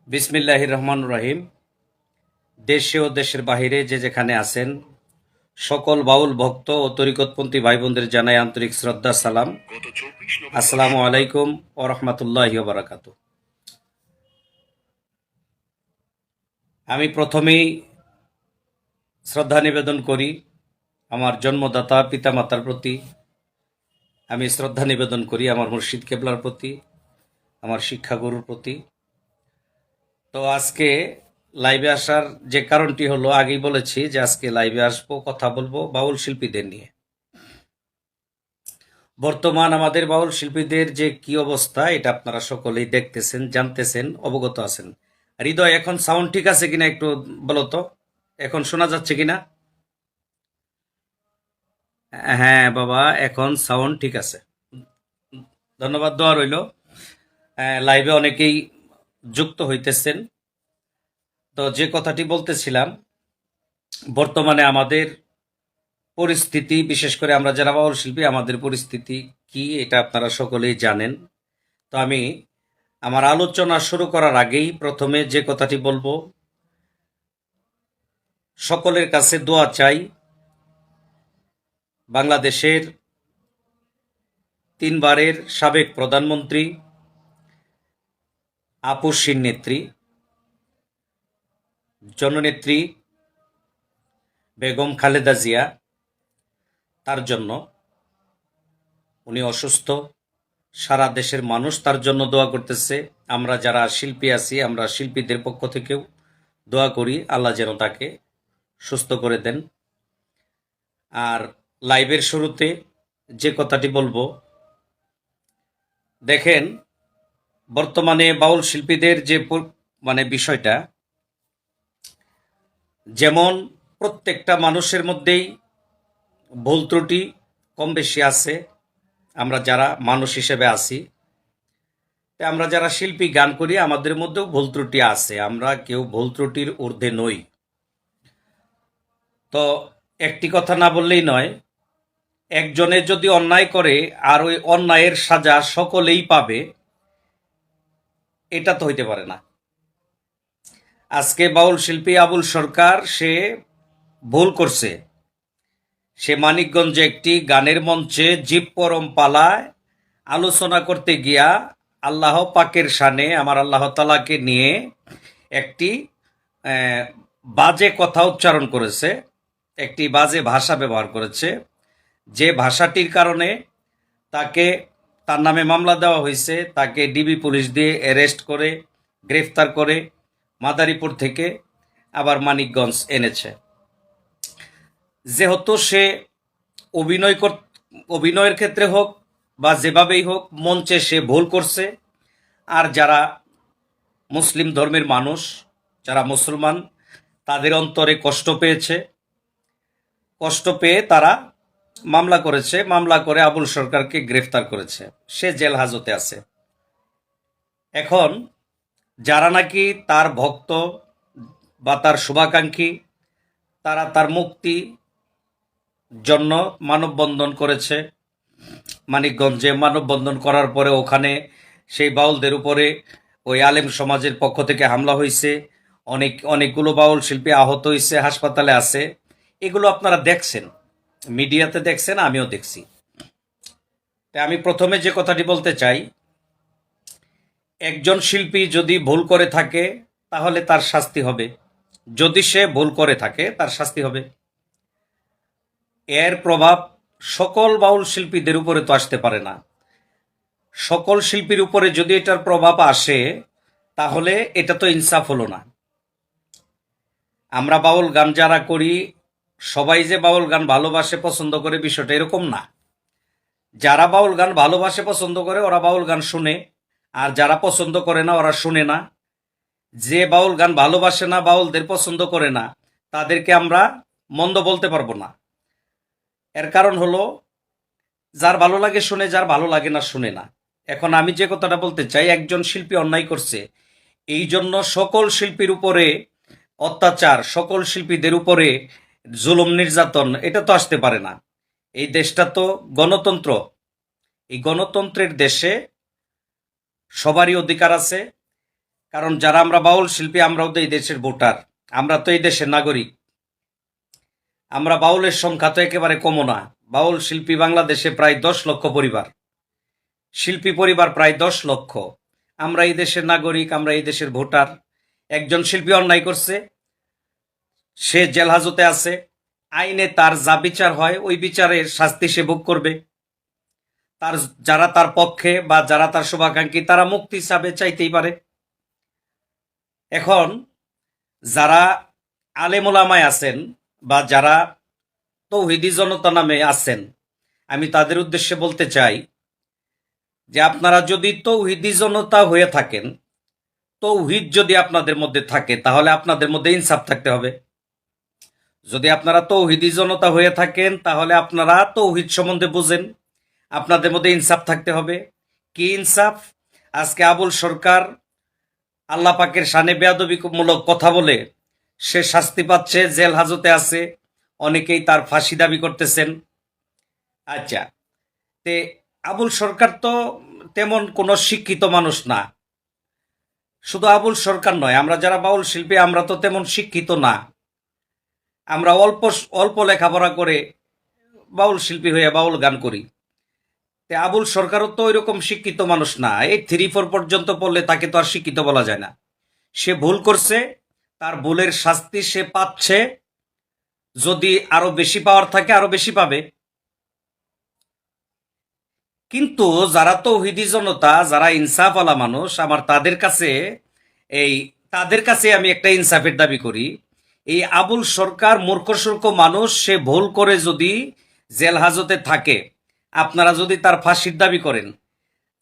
বিসমিল্লাহির রহমানির রহিম। দেশে ও দেশের বাহিরে যে যেখানে আছেন সকল বাউল ভক্ত ও তরিকতপন্থী ভাই বোনদের জানাই আন্তরিক শ্রদ্ধা সালাম। আসসালামু আলাইকুম ওয়া রাহমাতুল্লাহি ওয়া বারাকাতুহু। আমি প্রথমেই শ্রদ্ধা নিবেদন করি আমার জন্মদাতা পিতামাতার প্রতি। আমি শ্রদ্ধা নিবেদন করি আমার মুর্শিদ কেবলার প্রতি, আমার শিক্ষাগুরুর প্রতি। তো আজকে লাইভে আসার যে কারণটি হলো, আগেই বলেছি যে আজকে লাইভে আসবো, কথা বলবো বাউল শিল্পীদের নিয়ে। বর্তমান আমাদের বাউল শিল্পীদের যে কি অবস্থা, এটা আপনারা সকলেই দেখতেছেন, জানতেছেন, অবগত আছেন। হৃদয়, এখন সাউন্ড ঠিক আছে কিনা একটু বলো তো, এখন শোনা যাচ্ছে কিনা? হ্যাঁ বাবা, এখন সাউন্ড ঠিক আছে, ধন্যবাদ, দোয়া রইল। লাইভে অনেকেই যুক্ত হইতেছেন। তো যে কথাটি বলতেছিলাম, বর্তমানে আমাদের পরিস্থিতি, বিশেষ করে আমরা যারা বাউল শিল্পী, আমাদের পরিস্থিতি কি এটা আপনারা সকলেই জানেন। তো আমি আমার আলোচনা শুরু করার আগেই প্রথমে যে কথাটি বলবো, সকলের কাছে দোয়া চাই। বাংলাদেশের 3বারের সাবেক প্রধানমন্ত্রী, আপসহীন নেত্রী, জননেত্রী বেগম খালেদা জিয়া, তার জন্য, উনি অসুস্থ, সারা দেশের মানুষ তার জন্য দোয়া করতেছে। আমরা যারা শিল্পী আছি, আমরা শিল্পীদের পক্ষ থেকেও দোয়া করি আল্লাহ যেন তাকে সুস্থ করে দেন। আর লাইভের শুরুতে যে কথাটি বলবো, দেখেন বর্তমানে বাউল শিল্পীদের যে বিষয়টা, যেমন প্রত্যেকটা মানুষের মধ্যেই ভুল ত্রুটি কম বেশি আছে। আমরা যারা মানুষ হিসেবে আছি, আমরা যারা শিল্পী গান করি, আমাদের মধ্যেও ভুল ত্রুটি আছে, আমরা কেউ ভুল ত্রুটির ঊর্ধ্বে নই। তো একটি কথা না বললেই নয়, একজনে যদি অন্যায় করে আর ওই অন্যায়ের সাজা সকলেই পাবে, এটা তো হইতে পারে না। আজকে বাউল শিল্পী আবুল সরকার, সে ভুল করছে। সে মানিকগঞ্জে একটি গানের মঞ্চে জীব পরম পালায় আলোচনা করতে গিয়া আল্লাহ পাকের শানে, আমার আল্লাহ তাআলাকে নিয়ে একটি বাজে কথা উচ্চারণ করেছে, একটি বাজে ভাষা ব্যবহার করেছে। যে ভাষাটির কারণে তার নামে মামলা দেওয়া হয়েছে, তাকে ডিবি পুলিশ দিয়ে অ্যারেস্ট করে গ্রেফতার করে মাদারীপুর থেকে আবার মানিকগঞ্জ এনেছে। যেহেতু সে অভিনয়ের ক্ষেত্রে হোক বা যেভাবেই হোক, মঞ্চে সে ভুল করছে। আর যারা মুসলিম ধর্মের মানুষ, যারা মুসলমান, তাদের অন্তরে কষ্ট পেয়েছে, কষ্ট পেয়ে তারা মামলা করেছে, মামলা করে আবুল সরকারকে গ্রেফতার করেছে, সে জেল হাজতে আছে। এখন যারা নাকি তার ভক্ত বা তার শুভাকাঙ্ক্ষী, তারা তার মুক্তি জন্য মানববন্ধন করেছে। মানিকগঞ্জে মানববন্ধন করার পরে ওখানে সেই বাউলদের উপরে ওই আলেম সমাজের পক্ষ থেকে হামলা হয়েছে, অনেকগুলো বাউল শিল্পী আহত হয়েছে, হাসপাতালে আছে। এগুলো আপনারা দেখছেন, মিডিয়াতে দেখছেন, আমিও দেখছি। তাই আমি প্রথমে যে কথাটি বলতে চাই, একজন শিল্পী যদি ভুল করে থাকে তাহলে তার শাস্তি হবে। যদি সে ভুল করে থাকে তার শাস্তি হবে। এর প্রভাব সকল বাউল শিল্পীদের উপরে তো আসতে পারে না। সকল শিল্পীর উপরে যদি এটার প্রভাব আসে, তাহলে এটা তো ইনসাফ হলো না। আমরা বাউল গান যারা করি, সবাই যে বাউল গান ভালোবাসে পছন্দ করে, বিষয়টা এরকম না। যারা বাউল গান ভালোবাসে পছন্দ করে, ওরা বাউল গান শুনে, আর যারা পছন্দ করে না ওরা শুনে না। যে বাউল গান ভালোবাসে না, বাউলদের পছন্দ করে না, তাদেরকে আমরা মন্দ বলতে পারবো না। এর কারণ হলো, যার ভালো লাগে শুনে, যার ভালো লাগে না শুনে না। এখন আমি যে কথাটা বলতে চাই, একজন শিল্পী অন্যায় করছে, এই জন্য সকল শিল্পীর উপরে অত্যাচার, সকল শিল্পীদের উপরে জুলুম নির্যাতন, এটা তো আসতে পারে না। এই দেশটা তো গণতন্ত্র। এই গণতন্ত্রের দেশে সবারই অধিকার আছে। কারণ যারা আমরা বাউল শিল্পী, আমরাও তো এই দেশের ভোটার, আমরা তো এই দেশের নাগরিক। আমরা বাউলের সংখ্যা তো একেবারে কমও না। বাউল শিল্পী বাংলাদেশে প্রায় 10 লক্ষ পরিবার, শিল্পী পরিবার প্রায় 10 লক্ষ। আমরা এই দেশের নাগরিক, আমরা এই দেশের ভোটার। একজন শিল্পী অন্যায় করছে, সে জেল হাজতে আছে, আইনে তার যা বিচার হয় ওই বিচারের শাস্তি সে ভোগ করবে। তার যারা তার পক্ষে বা যারা তার শুভাকাঙ্ক্ষী তারা মুক্তি চাইতেই পারে। এখন যারা আলেম ওলামায় আছেন বা যারা তৌহিদি জনতা নামে আছেন, আমি তাদের উদ্দেশ্যে বলতে চাই যে আপনারা যদি তৌহিদি জনতা হয়ে থাকেন, তৌহিদ যদি আপনাদের মধ্যে থাকে, তাহলে আপনাদের মধ্যে ইনসাফ থাকতে হবে। যদি আপনারা তৌহিদি জনতা হয়ে থাকেন, তাহলে আপনারা তৌহিদ সম্বন্ধে বুঝেন, আপনাদের মধ্যে ইনসাফ থাকতে হবে। কি ইনসাফ? আজকে আবুল সরকার আল্লাহ পাকের শানে বেয়াদবিমূলক কথা বলে সে শাস্তি পাচ্ছে, জেল হাজতে আছে, অনেকেই তার ফাঁসি দাবি করতেছেন। আচ্ছা, তে আবুল সরকার তো তেমন কোনো শিক্ষিত মানুষ না। শুধু আবুল সরকার নয়, আমরা যারা বাউল শিল্পী আমরা তো তেমন শিক্ষিত না। আমরা অল্প অল্প লেখাপড়া করে বাউল শিল্পী হয়ে বাউল গান করি। তে আবুল সরকারও তো ওইরকম শিক্ষিত মানুষ না। এই 3-4 পর্যন্ত পড়লে তাকে তো আর শিক্ষিত বলা যায় না। সে ভুল করছে, তার ভুলের শাস্তি সে পাচ্ছে। যদি আরো বেশি পাওয়ার থাকে আরো বেশি পাবে। কিন্তু যারা তৌহিদি জনতা, যারা ইনসাফওয়ালা মানুষ, আমার তাদের কাছে আমি একটা ইনসাফের দাবি করি। এই আবুল সরকার মূর্খসূর্খ মানুষ, সে ভুল করে যদি জেল হাজতে থাকে, আপনারা যদি তার ফাঁসির দাবি করেন,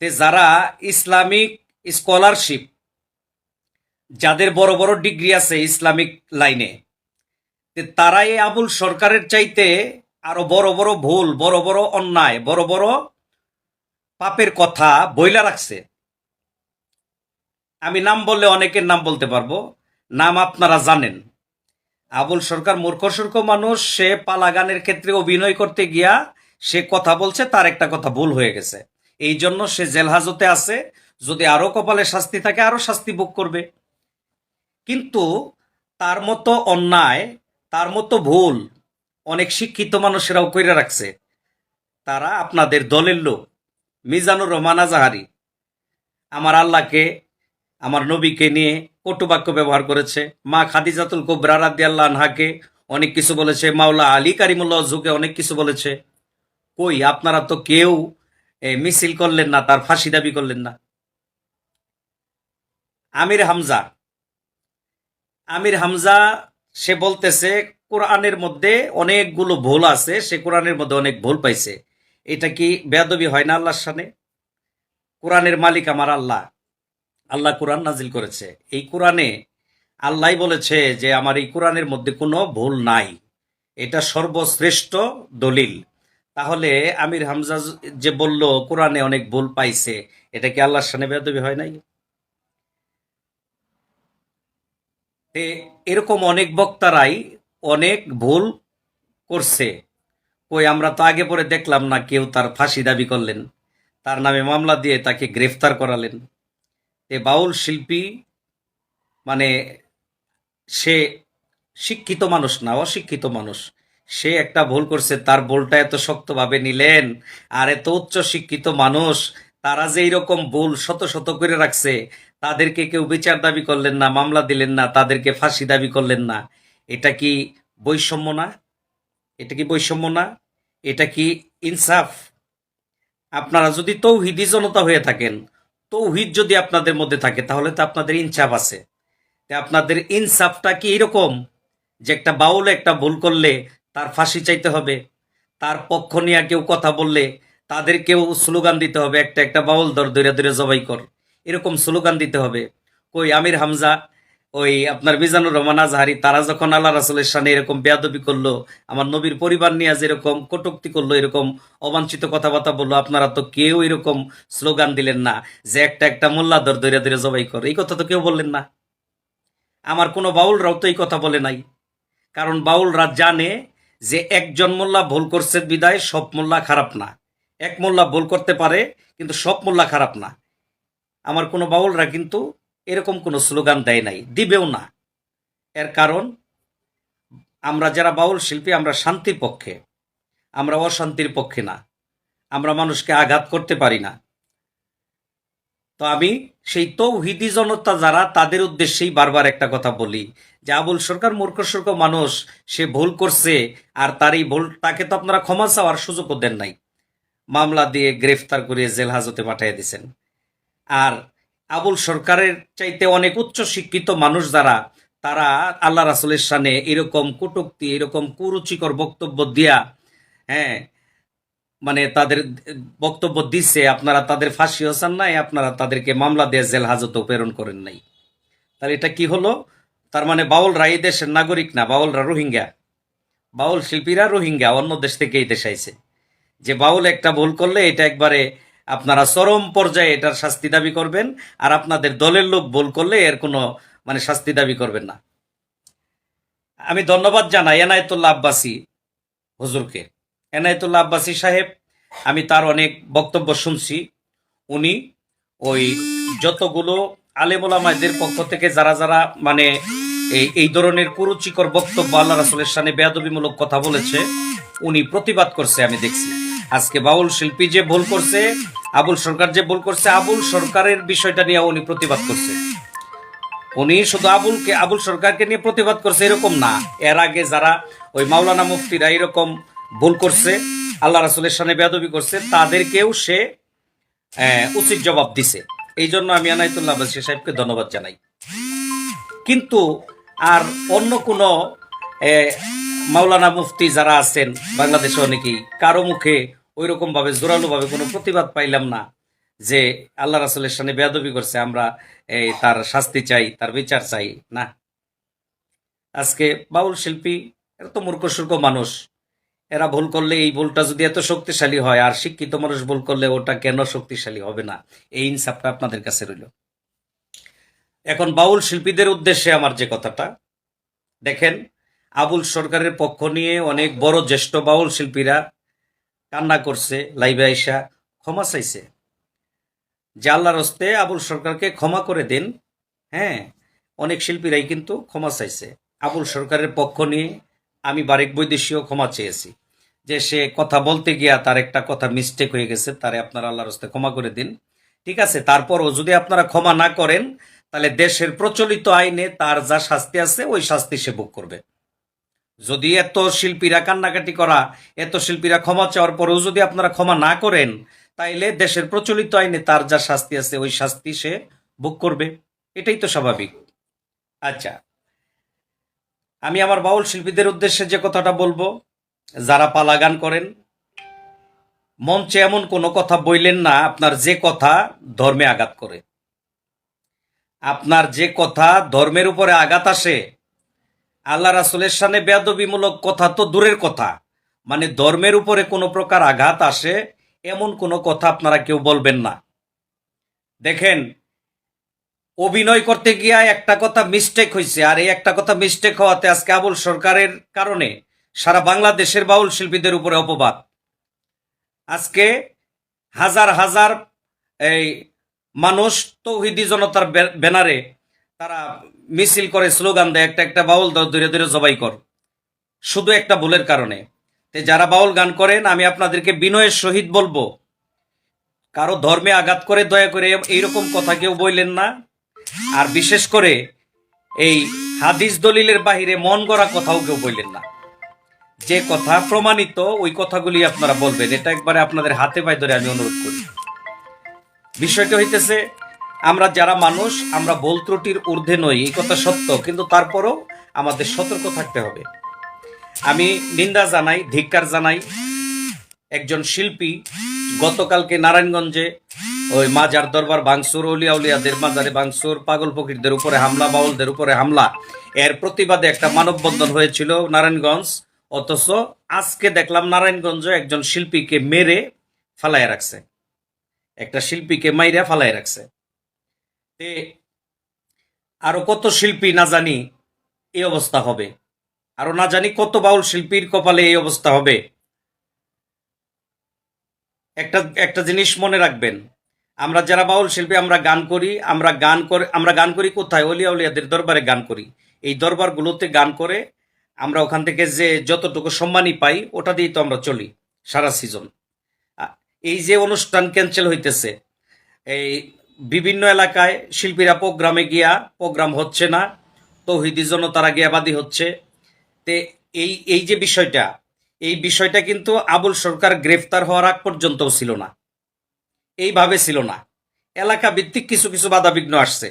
তে যারা ইসলামিক স্কলারশিপ, যাদের বড় বড় ডিগ্রি আছে ইসলামিক লাইনে, তারা এই আবুল সরকারের চাইতে আরো বড় বড় ভুল, বড় বড় অন্যায়, বড় বড় পাপের কথা বইলা রাখছে। আমি নাম বললে অনেকের নাম বলতে পারবো, নাম আপনারা জানেন। আবুল সরকার মূর্খসূর্খ মানুষ, সে পালা গানের ক্ষেত্রে অভিনয় করতে গিয়া সে কথা বলছে, তার একটা কথা ভুল হয়ে গেছে, এই জন্য সে জেল হাজতে আছে। যদি আরো কপালে শাস্তি থাকে আরো শাস্তি ভোগ করবে। কিন্তু তার মতো অন্যায়, তার মতো ভুল অনেক শিক্ষিত মানুষেরাও কইরা রাখছে। তারা আপনাদের দলের লোক। মিজানুর রহমান আজাহারি আমার আল্লাহকে, আমার নবীকে নিয়ে কটুবাক্য ব্যবহার করেছে। মা খাদিজাতুল কুবরা রাদিয়াল্লাহু আনহাকে অনেক কিছু বলেছে। মাওলা আলী কারিমুল্লাহ ওয়াজহুকে অনেক কিছু বলেছে। কই আপনারা তো কেউ মিছিল করলেন না, তার ফাঁসি দাবি করলেন না। আমির হামজা, আমির হামজা সে বলতেছে কোরআনের মধ্যে অনেকগুলো ভুল আছে, সে কোরআনের মধ্যে অনেক ভুল পাইছে। এটা কি বেয়াদবি হয় না আল্লাহর সামনে? কোরআনের মালিক আমার আল্লাহ, আল্লাহ কোরআন নাজিল করেছে। এই কোরআনে আল্লাহ বলেছে যে আমার এই কোরআনের মধ্যে কোনো ভুল নাই, এটা সর্বশ্রেষ্ঠ দলিল। তাহলে আমির হামজা যে বলল কোরআনে অনেক ভুল পাইছে, এটা কি আল্লাহর সামনে বেয়াদবি হয় নাই? এরকম অনেক বক্তারাই অনেক ভুল করছে। কই আমরা তো আগে পরে দেখলাম না কেউ তার ফাঁসি দাবি করলেন, তার নামে মামলা দিয়ে তাকে গ্রেফতার করালেন। বাউল শিল্পী মানে সে শিক্ষিত মানুষ না, অশিক্ষিত মানুষ। সে একটা ভুল করছে, তার ভুলটা এত শক্তভাবে নিলেন। আর এত উচ্চ শিক্ষিত মানুষ, তারা যে এইরকম ভুল শত শত করে রাখছে, তাদেরকে কেউ বিচার দাবি করলেন না, মামলা দিলেন না, তাদেরকে ফাঁসি দাবি করলেন না। এটা কি বৈষম্য না? এটা কি বৈষম্য না? এটা কি ইনসাফ? আপনারা যদি তৌহিদি জনতা হয়ে থাকেন, তৌহিদ যদি আপনাদের মধ্যে থাকে, তাহলে তো আপনাদের ইনসাফ আছে। আপনাদের ইনসাফটা কি এরকম যে একটা বাউল একটা ভুল করলে তার ফাঁসি চাইতে হবে, তার পক্ষ নিয়ে কেউ কথা বললে তাদেরকেও স্লোগান দিতে হবে, একটা একটা বাউল ধর ধরে ধরে জবাই কর, এরকম স্লোগান দিতে হবে? কই আমির হামজা, ওই আপনার মিজানুর রহমান আজহারি, তারা যখন আল্লাহ রাসূলের সামনে এরকম বেয়াদবি করলো, আমার নবীর পরিবার নিয়ে যেরকম কটূক্তি করলো, এরকম অবাঞ্ছিত কথাবার্তা বললো, আপনারা তো কেউ এরকম স্লোগান দিলেন না যে একটা একটা মোল্লা ধর ধরে ধরে জবাই কর, এই কথা তো কেউ বললেন না। আমার কোনো বাউলরাও তো এই কথা বলে নাই। কারণ বাউলরা জানে যে একজন মোল্লা ভুল করছে বিদায় সব মোল্লা খারাপ না। এক মোল্লা ভুল করতে পারে কিন্তু সব মোল্লা খারাপ না। আমার কোনো বাউলরা কিন্তু এরকম কোনো স্লোগান দেয় নাই, দিবেও না। এর কারণ আমরা যারা বাউল শিল্পী আমরা শান্তির পক্ষে, আমরা অশান্তির পক্ষে না, আমরা মানুষকে আঘাত করতে পারি না। তো আমি সেই তৌহিদি জনতা যারা, তাদের উদ্দেশ্যেই বারবার একটা কথা বলি যে আবুল সরকার মূর্খ সূর্খ মানুষ, সে ভুল করছে, আর তার এই ভুল, তাকে তো আপনারা ক্ষমা চাওয়ার সুযোগও দেন নাই, মামলা দিয়ে গ্রেফতার করে জেল হাজতে পাঠিয়ে দিয়েছেন। আর আবুল সরকারের চাইতে অনেক উচ্চ শিক্ষিত মানুষ যারা, তারা আল্লাহ রাসূলের শানে এরকম কটূক্তি, এরকম কুরুচিকর বক্তব্য দিয়া, হ্যাঁ, মানে তাদের বক্তব্য দিচ্ছে, আপনারা তাদের ফাঁসি হোসান নাই, আপনারা তাদেরকে মামলা দিয়ে জেল হাজতে প্রেরণ করেন নাই। তাহলে এটা কি হলো? তার মানে বাউলরা এই দেশের নাগরিক না, বাউলরা রোহিঙ্গা, বাউল শিল্পীরা রোহিঙ্গা, অন্য দেশ থেকে এই দেশে আইছে। যে বাউল একটা ভুল করলে এটা একবারে আপনারা চরম পর্যায়ে এটার শাস্তি দাবি করবেন, আর আপনাদের দলের লোক ভুল করলে এর কোনো মানে শাস্তি দাবি করবেন না। আমি ধন্যবাদ জানাই এনায়েতুল্লাহ আব্বাসী হুজুরকে। এনায়েতুল্লাহ আব্বাসী সাহেব, আমি তার অনেক বক্তব্য শুনছি। উনি ওই যতগুলো আলেমুলামাদের পক্ষ থেকে যারা যারা মানে এই ধরনের কুরুচিকর বক্তব্য, আল্লাহ রাসূলের শানে বেয়াদবিমূলক কথা বলেছে, উনি প্রতিবাদ করছে, আমি দেখছি। আজকে বাউল শিল্পী যে ভুল করছে, আবুল সরকার যে ভুল করছে, আবুল সরকারের বিষয়টা নিয়ে উনি প্রতিবাদ করছে। উনি শুধু আবুল সরকারকে নিয়ে প্রতিবাদ করছে এরকম না, এর আগে যারা ওই মাওলানা মুফতিরা এরকম ভুল করছে, আল্লাহ রাসূলের শানে বেয়াদবি করছে, তাদেরকেও সে উচিত জবাব দিছে। এই জন্য আমি এনায়েতুল্লাহ আব্বাসী সাহেবকে ধন্যবাদ জানাই। কিন্তু আর অন্য কোনো মাওলানা মুফতি যারা আছেন বাংলাদেশে অনেকেই, কারো মুখে ওই রকম ভাবে জোরালো ভাবে কোনো প্রতিবাদ পাইলাম না যে আল্লাহ রাসূলের শানে বেয়াদবি করছে, আমরা তার শাস্তি চাই, তার বিচার চাই না। আজকে বাউল শিল্পী এরা তো মূর্খ সূর্খ মানুষ, এরা ভুল করলে, এই ভুলটা যদি এত শক্তিশালী হয়, আর শিক্ষিত মানুষ ভুল করলে ওটা কেন শক্তিশালী হবে না? এই ইনসাফটা আপনাদের কাছে রইল। এখন বাউল শিল্পীদের উদ্দেশ্যে আমার যে কথাটা, দেখেন, আবুল সরকারের পক্ষ নিয়ে অনেক বড় জ্যেষ্ঠ বাউল শিল্পীরা কান্না করছে, লাইভে আইসা ক্ষমা চাইছে যে আল্লাহর হস্তে আবুল সরকারকে ক্ষমা করে দিন। হ্যাঁ, অনেক শিল্পীরাই কিন্তু ক্ষমা চাইছে আবুল সরকারের পক্ষ নিয়ে। আমি বারেক বৈদেশিও ক্ষমা চেয়েছি যে সে কথা বলতে গিয়া তার একটা কথা মিস্টেক হয়ে গেছে, তারে আপনারা আল্লাহর হস্তে ক্ষমা করে দিন। ঠিক আছে, তারপরও যদি আপনারা ক্ষমা না করেন, তাহলে দেশের প্রচলিত আইনে তার যা শাস্তি আছে ওই শাস্তি সে ভোগ করবে। যদি এত শিল্পীরা কান্নাকাটি করা, এত শিল্পীরা ক্ষমা চাওয়ার পরেও যদি আপনারা ক্ষমা না করেন, তাইলে দেশের প্রচলিত আইনে তার যা শাস্তি আছে ওই শাস্তি সে ভোগ করবে। এটাই তো স্বাভাবিক। আচ্ছা, আমি আমার বাউল শিল্পীদের উদ্দেশ্যে যে কথাটা বলবো, যারা পালা গান করেন, মঞ্চে এমন কোনো কথা বললেন না আপনার যে কথা ধর্মে আঘাত করে। আপনার যে কথা ধর্মের উপরে আঘাত আসে, আল্লাহ রাসূলের শানে বেয়াদবিমূলক কথা তো দূরের কথা, মানে ধর্মের উপরে কোনো প্রকার আঘাত আসে এমন কোনো কথা আপনারা কেউ বলবেন না। দেখেন, অভিনয় করতে গিয়া একটা কথা মিস্টেক হয়েছে, আর এই একটা কথা মিস্টেক হওয়াতে আজকে আবুল সরকারের কারণে সারা বাংলাদেশের বাউল শিল্পীদের উপরে অপবাদ। আজকে হাজার হাজার এই মানুষ তৌহিদি জনতার ব্যানারে তারা মিছিল করে, স্লোগান দেয়, একটা একটা বাউল ধরে ধরে জবাই কর, শুধু একটা ভুলের কারণে। যারা বাউল গান করেন, আমি আপনাদেরকে বিনয়ের সহিত বলবো, কারো ধর্মে আঘাত করে দয়া করে এইরকম কথা কেউ বললেন না। আর বিশেষ করে এই হাদিস দলিলের বাহিরে মন গড়া কথাও কেউ বললেন না। যে কথা প্রমাণিত ওই কথাগুলি আপনারা বলবেন, এটা একবারে আপনাদের হাতে পায়ে ধরে আমি অনুরোধ করি। বিষয়টা হইতেছে, আমরা যারা মানুষ, আমরা ভুল ত্রুটির ঊর্ধ্বে নই, এই কথা সত্য, কিন্তু তারপরও আমাদের সতর্ক থাকতে হবে। আমি নিন্দা জানাই, ধিক্কার জানাই, একজন শিল্পী গতকালকে নারায়ণগঞ্জে ওই মাজার দরবার ভাঙচুর, অলিয়া উলিয়াদের মাজারে ভাঙচুর, পাগল ফকিরদের উপরে হামলা, বাউলদের উপরে হামলা, এর প্রতিবাদে একটা মানববন্ধন হয়েছিল নারায়ণগঞ্জ। অথচ আজকে দেখলাম নারায়ণগঞ্জে একজন শিল্পীকে মেরে ফালাইয়া রাখছে, একটা শিল্পীকে মাইরা ফালাইয়া রাখছে। আরো কত শিল্পী না জানি এই অবস্থা হবে, আরো না জানি কত বাউল শিল্পীর কপালে এই অবস্থা হবে। একটা একটা জিনিস মনে রাখবেন, আমরা যারা বাউল শিল্পী আমরা গান করি, আমরা গান করি কোথায়? অলিয়া উলিয়াদের দরবারে গান করি। এই দরবারগুলোতে গান করে আমরা ওখান থেকে যে যতটুকু সম্মানই পাই ওটা দিয়েই তো আমরা চলি সারা সিজন। এই যে অনুষ্ঠান ক্যান্সেল হইতেছে, এই বিভিন্ন এলাকায় শিল্পীরা প্রোগ্রামে গিয়া প্রোগ্রাম হচ্ছে না, তৌহিদি জনতারা গিয়াবাদী হচ্ছে। তে এই এই যে বিষয়টা, এই বিষয়টা কিন্তু আবুল সরকার গ্রেফতার হওয়ার আগ পর্যন্তও ছিল না, এইভাবে ছিল না। এলাকা ভিত্তিক কিছু কিছু বাধাবিঘ্ন আসছে,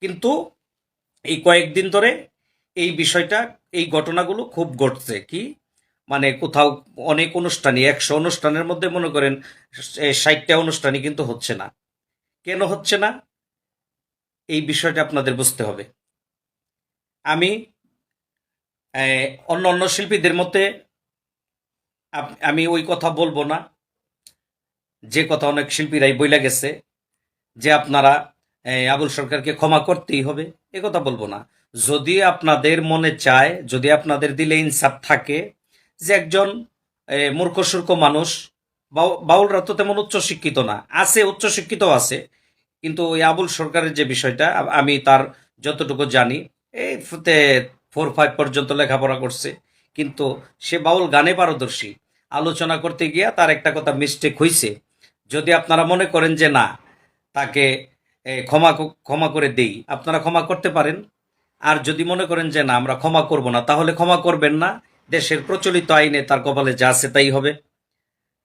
কিন্তু এই কয়েকদিন ধরে এই বিষয়টা, এই ঘটনাগুলো খুব ঘটছে। কি মানে কোথাও অনেক অনুষ্ঠানই, 100 অনুষ্ঠানের মধ্যে মনে করেন 60টা অনুষ্ঠানই কিন্তু হচ্ছে না। কেন হচ্ছে না এই বিষয়টা আপনাদের বুঝতে হবে। আমি অন্য অন্য শিল্পীদের মতে আমি ওই কথা বলবো না, যে কথা অনেক শিল্পীরাই বইলা গেছে যে আপনারা আবুল সরকারকে ক্ষমা করতেই হবে, এ কথা বলবো না। যদি আপনাদের মনে চায়, যদি আপনাদের দিলে ইনসাফ থাকে যে একজন মূর্খ সূর্খ মানুষ, বাউলরা তো তেমন উচ্চশিক্ষিত না, আছে উচ্চশিক্ষিত আছে, কিন্তু ওই আবুল সরকারের যে বিষয়টা আমি তার যতটুকু জানি, এই 4-5 পর্যন্ত লেখাপড়া করছে, কিন্তু সে বাউল গানে পারদর্শী। আলোচনা করতে গিয়া তার একটা কথা মিস্টেক হইছে। যদি আপনারা মনে করেন যে না, তাকে ক্ষমা করে দেই, আপনারা ক্ষমা করতে পারেন। আর যদি মনে করেন যে না আমরা ক্ষমা করব না, তাহলে ক্ষমা করবেন না। দেশের প্রচলিত আইনে তার কপালে যা আছে তাই হবে।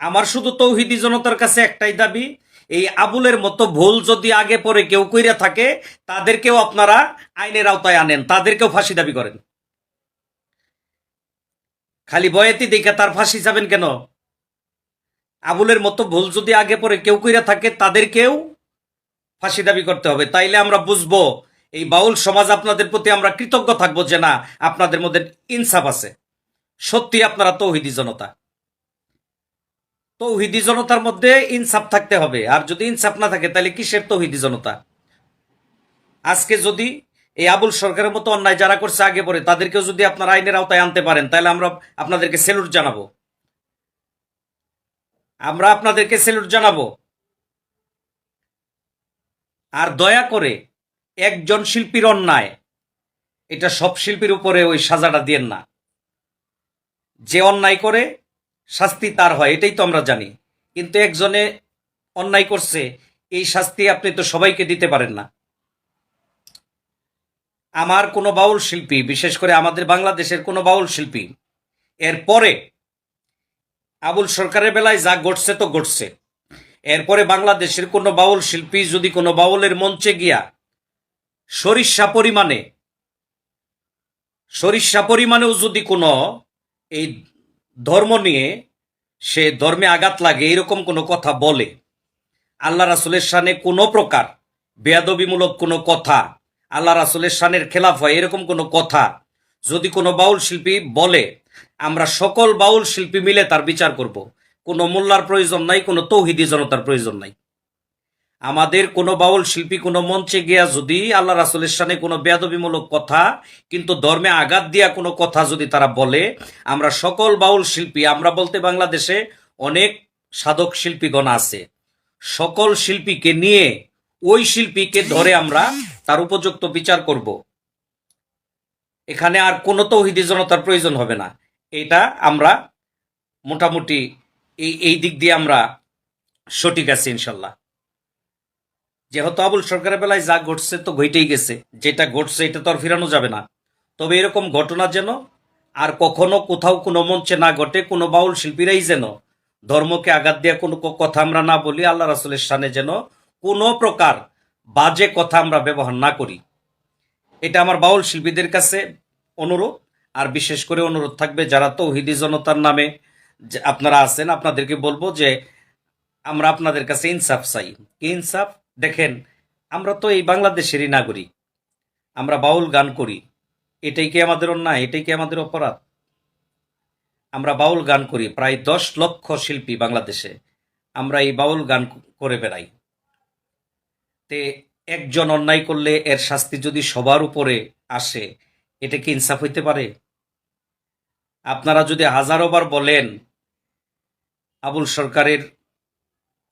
আমার শুধু তৌহিদি জনতার কাছে একটাই দাবি, এই আবুলের মতো ভুল যদি আগে পরে কেউ কইরা থাকে, তাদেরকেও আপনারা আইনের আওতায় আনেন, তাদেরকেও ফাঁসি দাবি করেন। খালি বয়াতি দেখে তার ফাঁসি যাবেন কেন? আবুলের মতো ভুল যদি আগে পরে কেউ কইরা থাকে, তাদেরকেও ফাঁসি দাবি করতে হবে। তাইলে আমরা বুঝবো এই বাউল সমাজ আপনাদের প্রতি আমরা কৃতজ্ঞ থাকবো যে না, আপনাদের মধ্যে ইনসাফ আছে, সত্যি আপনারা তৌহিদি জনতা। তৌহিদি জনতার মধ্যে ইনসাফ থাকতে হবে, আর যদি ইনসাফ না থাকে তাহলে কিসের তৌহিদি জনতা? আজকে যদি এই আবুল সরকারের মতো অন্যায় যারা করছে আগে পরে, তাদেরকেও যদি আপনারা আইনের আওতায় আনতে পারেন, তাহলে আমরা আপনাদেরকে স্যালুট জানাবো, আমরা আপনাদেরকে স্যালুট জানাবো। আর দয়া করে একজন শিল্পীর অন্যায়, এটা সব শিল্পীর উপরে ওই সাজাটা দিয়েন না। যে অন্যায় করে শাস্তি তার হয়, এটাই তো আমরা জানি, কিন্তু একজনে অন্যায় করছে, এই শাস্তি আপনি তো সবাইকে দিতে পারেন না। আমার কোনো বাউল শিল্পী, বিশেষ করে আমাদের বাংলাদেশের কোনো বাউল শিল্পী, এরপরে আবুল সরকারের বেলায় যা ঘটছে তো ঘটছে, এরপরে বাংলাদেশের কোনো বাউল শিল্পী যদি কোনো বাউলের মঞ্চে গিয়া সরিষা পরিমাণেও যদি কোনো এই ধর্ম নিয়ে, সে ধর্মে আঘাত লাগে এরকম কোনো কথা বলে, আল্লাহ রাসূলের শানে কোনো প্রকার বেয়াদবিমূলক কোনো কথা, আল্লাহ রাসূলের শানের খেলাফ হয় এরকম কোনো কথা যদি কোনো বাউল শিল্পী বলে, আমরা সকল বাউল শিল্পী মিলে তার বিচার করব। কোনো মোল্লার প্রয়োজন নাই, কোনো তৌহিদি জনতার প্রয়োজন নাই। আমাদের কোনো বাউল শিল্পী কোনো মঞ্চে গিয়া যদি আল্লাহ রাসূলের শানে কোনো বেয়াদবিমূলক কথা, কিন্তু ধর্মে আঘাত দিয়া কোনো কথা যদি তারা বলে, আমরা সকল বাউল শিল্পী, আমরা বলতে বাংলাদেশে অনেক সাধক শিল্পীগণ আছে, সকল শিল্পীকে নিয়ে ওই শিল্পীকে ধরে আমরা তার উপযুক্ত বিচার করব। এখানে আর কোনো তৌহিদি জনতার প্রয়োজন হবে না। এটা আমরা মোটামুটি এই দিক দিয়ে আমরা সঠিক আছি ইনশাল্লাহ। যেহেতু আবুল সরকারের বেলায় যা ঘটছে তো ঘটেই গেছে, যেটা ঘটছে এটা তো আর ফিরানো যাবে না। তবে এরকম ঘটনা যেন আর কখনো কোথাও কোনো মঞ্চে না ঘটে, কোনো বাউল শিল্পীরাই যেন ধর্মকে আঘাত দিয়ে কোনো কথা আমরা না বলি, আল্লাহ রাসূলের শানে যেন কোনো প্রকার বাজে কথা আমরা ব্যবহার না করি, এটা আমার বাউল শিল্পীদের কাছে অনুরোধ। আর বিশেষ করে অনুরোধ থাকবে যারা তৌহিদি জনতার নামে আপনারা আছেন, আপনাদেরকে বলবো যে আমরা আপনাদের কাছে ইনসাফ চাই। কি ইনসাফ? দেখেন, আমরা তো এই বাংলাদেশেরই নাগরিক, আমরা বাউল গান করি, এটাই কি আমাদের অন্যায়? এটাই কি আমাদের অপরাধ? আমরা বাউল গান করি, প্রায় 10 লক্ষ শিল্পী বাংলাদেশে, আমরা এই বাউল গান করে বেড়াই। তে একজন অন্যায় করলে এর শাস্তি যদি সবার উপরে আসে, এটা কি ইনসাফ হইতে পারে? আপনারা যদি হাজারো বার বলেন আবুল সরকারের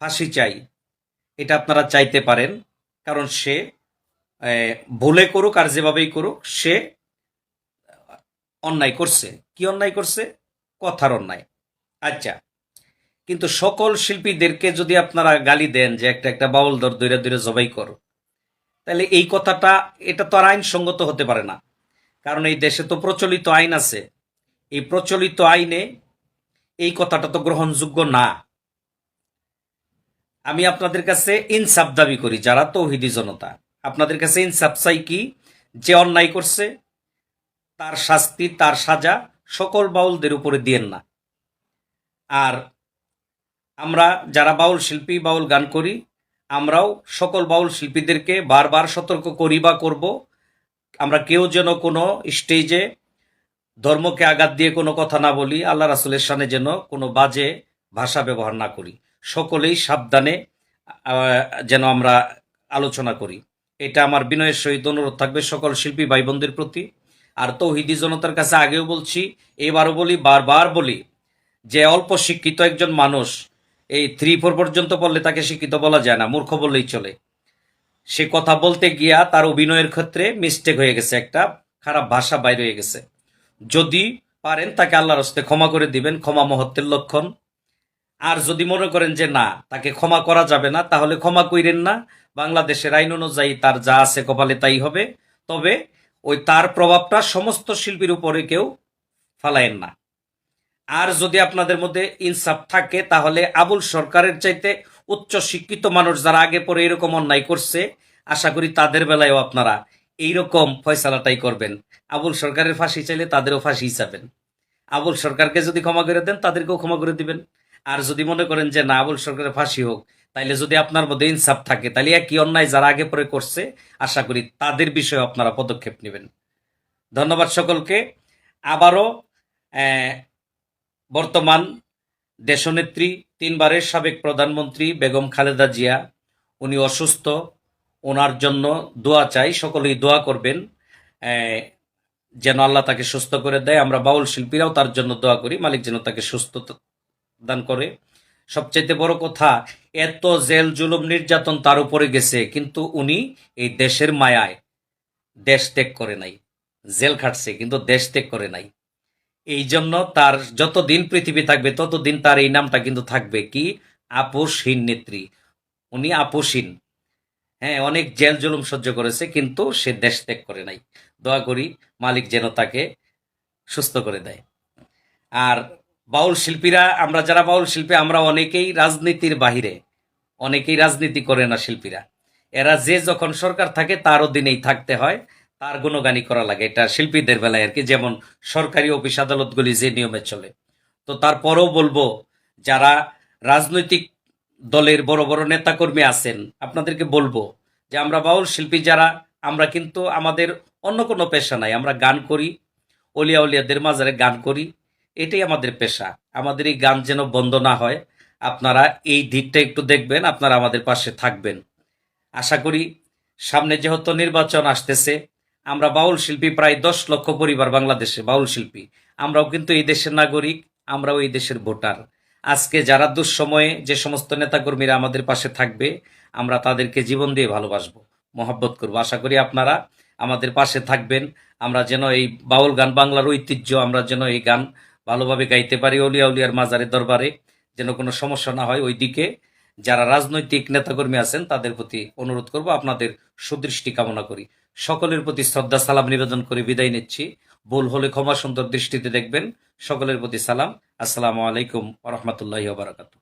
ফাঁসি চাই, এটা আপনারা চাইতে পারেন, কারণ সে ভুলে করুক আর যেভাবেই করুক, সে অন্যায় করছে। কি অন্যায় করছে? কথার অন্যায়। আচ্ছা, কিন্তু সকল শিল্পীদেরকে যদি আপনারা গালি দেন যে একটা একটা বাউল দর দৈরে দৈরে জবাই করো, তাহলে এই কথাটা, এটা তো আর আইনসঙ্গত হতে পারে না। কারণ এই দেশে তো প্রচলিত আইন আছে, এই প্রচলিত আইনে এই কথাটা তো গ্রহণযোগ্য না। আমি আপনাদের কাছে ইনসাফ দাবি করি, যারা তৌহিদি জনতা, আপনাদের কাছে ইনসাফ চাই কি, যে অন্যায় করছে তার শাস্তি, তার সাজা সকল বাউলদের উপরে দিয়েন না। আর আমরা যারা বাউল শিল্পী, বাউল গান করি, আমরাও সকল বাউল শিল্পীদেরকে বারবার সতর্ক করি বা করব, আমরা কেউ যেন কোনো স্টেজে ধর্মকে আঘাত দিয়ে কোনো কথা না বলি, আল্লাহ রাসূলের শানে যেন কোনো বাজে ভাষা ব্যবহার না করি। সকলেই সাবধানে যেন আমরা আলোচনা করি, এটা আমার বিনয়ের সহিত অনুরোধ থাকবে সকল শিল্পী ভাই বোনদের প্রতি। আর তৌহিদি জনতার কাছে আগেও বলছি, এবারও বলি, বারবার বলি, যে অল্প শিক্ষিত একজন মানুষ, এই 3-4 পর্যন্ত পড়লে তাকে শিক্ষিত বলা যায় না, মূর্খ বললেই চলে। সে কথা বলতে গিয়া তার অভিনয়ের ক্ষেত্রে মিস্টেক হয়ে গেছে, একটা খারাপ ভাষা বাইর হয়ে গেছে। যদি পারেন তাকে আল্লাহর হস্তে ক্ষমা করে দিবেন, ক্ষমা মহত্বের লক্ষণ। আর যদি মনে করেন যে না, তাকে ক্ষমা করা যাবে না, তাহলে ক্ষমা কইরেন না। বাংলাদেশের আইন অনুযায়ী তার যা আছে কপালে তাই হবে। তবে ওই তার প্রভাবটা সমস্ত শিল্পীর উপরে কেউ ফালায়েন না। আর যদি আপনাদের মধ্যে ইনসাফ থাকে, তাহলে আবুল সরকারের চাইতে উচ্চ শিক্ষিত মানুষ যারা আগে পরে এরকম অন্যায় করছে, আশা করি তাদের বেলায়ও আপনারা এইরকম ফয়সালাটাই করবেন। আবুল সরকারের ফাঁসি চাইলে তাদেরও ফাঁসি চাবেন। আবুল সরকারকে যদি ক্ষমা করে দেন, তাদেরকেও ক্ষমা করে দিবেন। আর যদি মনে করেন যে না, আবুল সরকারের ফাঁসি হোক, তাইলে যদি আপনার মধ্যে ইনসাফ থাকে, তাহলে একই অন্যায় যারা আগে পরে করছে, আশা করি তাদের বিষয়ে আপনারা পদক্ষেপ নেবেন। ধন্যবাদ সকলকে। আবারও বর্তমান দেশনেত্রী, 3বারের সাবেক প্রধানমন্ত্রী বেগম খালেদা জিয়া, উনি অসুস্থ, ওনার জন্য দোয়া চাই, সকলেই দোয়া করবেন যেন আল্লাহ তাকে সুস্থ করে দেয়। আমরা বাউল শিল্পীরাও তার জন্য দোয়া করি, মালিক যেন তাকে সুস্থ দান করে। সবচাইতে বড় কথা, এত জেল জুলুম নির্যাতন তার উপরে গেছে, কিন্তু উনি এই দেশের মায়ায় দেশ ত্যাগ করে নাই। জেল খাটছে কিন্তু দেশ ত্যাগ করে নাই। এই জন্য তার যতদিন পৃথিবী থাকবে ততদিন তার এই নামটা কিন্তু থাকবে কি, আপোষহীন নেত্রী। উনি আপোষহীন। হ্যাঁ, অনেক জেল জুলুম সহ্য করেছে, কিন্তু সে দেশ ত্যাগ করে নাই। দোয়া করি মালিক যেন তাকে সুস্থ করে দেয়। আর বাউল শিল্পীরা, আমরা যারা বাউল শিল্পী, আমরা অনেকেই রাজনীতির বাহিরে, অনেকেই রাজনীতি করে না শিল্পীরা। এরা যে যখন সরকার থাকে তার অধীনেই থাকতে হয়, তার গুণগানি করা লাগে, এটা শিল্পীদের বেলায় আর কি, যেমন সরকারি অফিস আদালতগুলি যে নিয়মে চলে। তো তারপরেও বলবো, যারা রাজনৈতিক দলের বড় বড় নেতাকর্মী আছেন, আপনাদেরকে বলবো যে আমরা বাউল শিল্পী যারা, আমরা কিন্তু আমাদের অন্য কোনো পেশা নাই, আমরা গান করি, অলিয়া উলিয়াদের মাজারে গান করি, এটাই আমাদের পেশা। আমাদের এই গান যেন বন্ধ না হয়, আপনারা এই দিকটা একটু দেখবেন, আপনারা আমাদের পাশে থাকবেন। আশা করি সামনে যেহেতু নির্বাচন আসতেছে, আমরা বাউল শিল্পী প্রায় 10 লক্ষ পরিবার বাংলাদেশে বাউল শিল্পী, আমরাও কিন্তু এই দেশের নাগরিক, আমরাও এই দেশের ভোটার। আজকে যারা দুঃসময়ে যে সমস্ত নেতাকর্মীরা আমাদের পাশে থাকবে, আমরা তাদেরকে জীবন দিয়ে ভালোবাসবো, মহব্বত করবো। আশা করি আপনারা আমাদের পাশে থাকবেন, আমরা যেন এই বাউল গান, বাংলার ঐতিহ্য, আমরা যেন এই গান ভালোভাবে গাইতে পারি, অলিয়া উলিয়ার মাজারে দরবারে, যেন কোনো সমস্যা না হয়। ওইদিকে যারা রাজনৈতিক নেতাকর্মী আছেন তাদের প্রতি অনুরোধ করব, আপনাদের সুদৃষ্টি কামনা করি। সকলের প্রতি শ্রদ্ধা সালাম নিবেদন করে বিদায় নিচ্ছি। ভুল হলে ক্ষমা সুন্দর দৃষ্টিতে দেখবেন। সকলের প্রতি সালাম। আসসালামু আলাইকুম ওয়া রাহমাতুল্লাহি ওয়া বারাকাতুহু।